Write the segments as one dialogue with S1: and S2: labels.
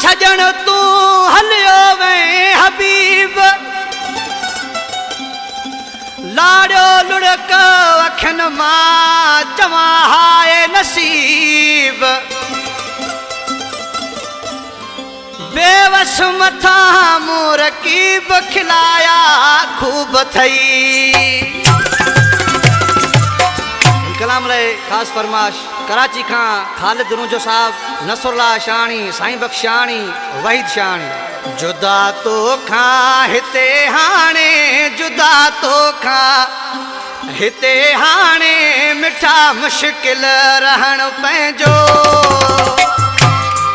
S1: सजन तू हलियो वे हबीब लाड़ो लुड़क अखन मां चवा हाय नसीब बेवस मथा मोर कीब खिलाया खूब थई। कलाम रहे खास फरमाश कराची खां खालिद रूजो साहब नसरुल्लाह शानी साईं बख्शानी वहीद शानी। जुदा तो खां हिते हाणे जुदा तो खां हिते हाणे मिठा मुश्किल रहण पंहिंजो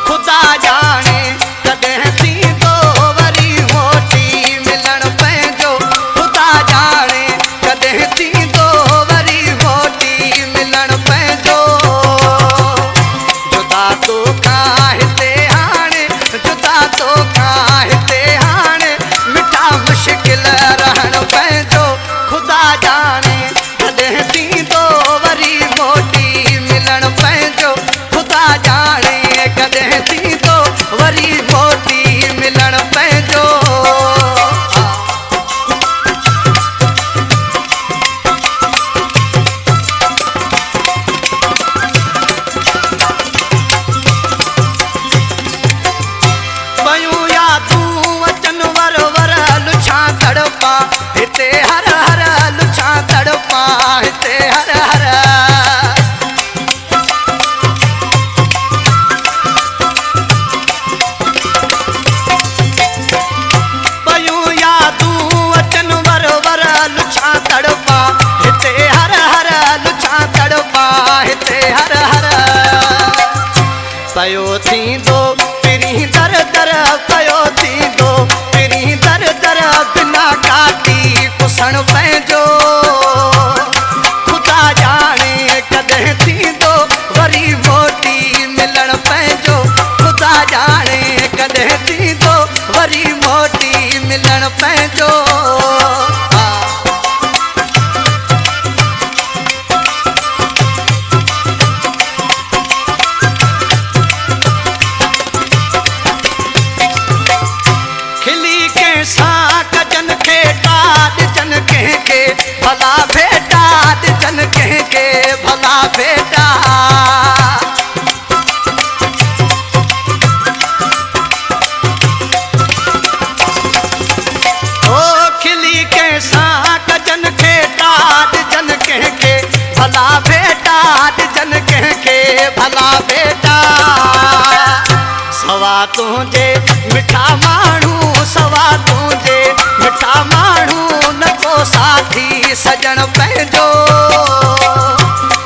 S1: खुदा जाने कॾहिं थींदो वरी मोटी मिलण पंहिंजो खुदा जाने कॾहिं थींदो वरी मोटी मिलण पंहिंजो। जुदा तो खां हिते हाणे जुदा तो खां हिते हाणे मिठा मुश्किल रहण पंहिंजो खुदा जाने कॾहिं थींदो वरी मोटी मिलण पंहिंजो खुदा जाने कॾहिं थींदो वरी मोटी मिलण पंहिंजो। पयूं यादूं अचनि वर वर लुछा तड़पा हिते हर हर लुछा तड़पा हिते हर हर। पयूं यादूं अचनि वर वर लुछा तड़पा हिते हर हर लुछा तड़पा हिते हर हर। पयो थींदो पिरी दर दर पयो थींदो पिरी दर दर बिना काटी कुसण पंहिंजो खुदा जाने कॾहिं थींदो वरी मोटी मिलण पंहिंजो खुदा जाने कॾहिं थींदो वरी मोटी मिलण पंहिंजो। खिली कंहिंसां कजन खे ॾिजन कंहिंखे भला भेटा ॾिजन कंहिंखे भला भेटा। ओ खिली कंहिंसां कजन खे ॾिजन कंहिंखे भला भेटा ॾिजन कंहिंखे भला भेटा। सवा तुंहिंजे मिठा माण्हू सवा तुंहिंजे मिठा माण्हू न को साथी सजण पंहिंजो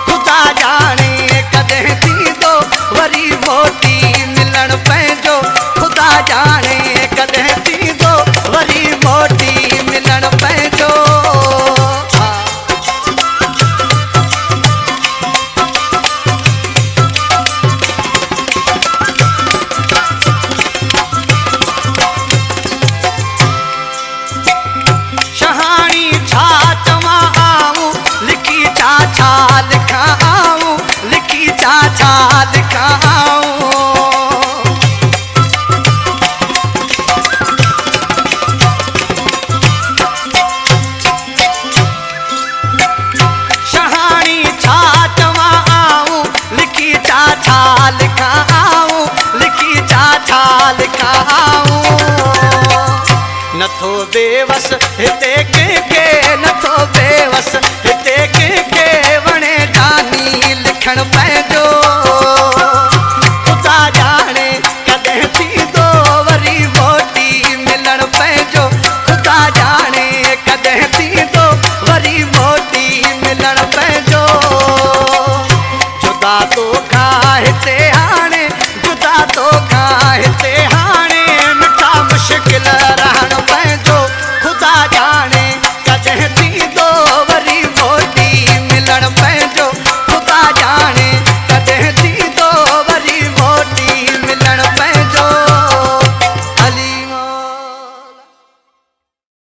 S1: खुदा जाने कॾहिं थींदो वरी मोटी मिलण पंहिंजो खुदा जाने कॾहिं थींदो वरी मोटी मिलण पंहिंजो। शहाणी छा चवां आऊं लिखी छा छा लिखां आऊं लिखी छा छा लिखां आऊं। शहाणी छा चवां आऊं लिखी छा छा लिखां आऊं लिखी छा छा लिखां आऊं। नथो बेवस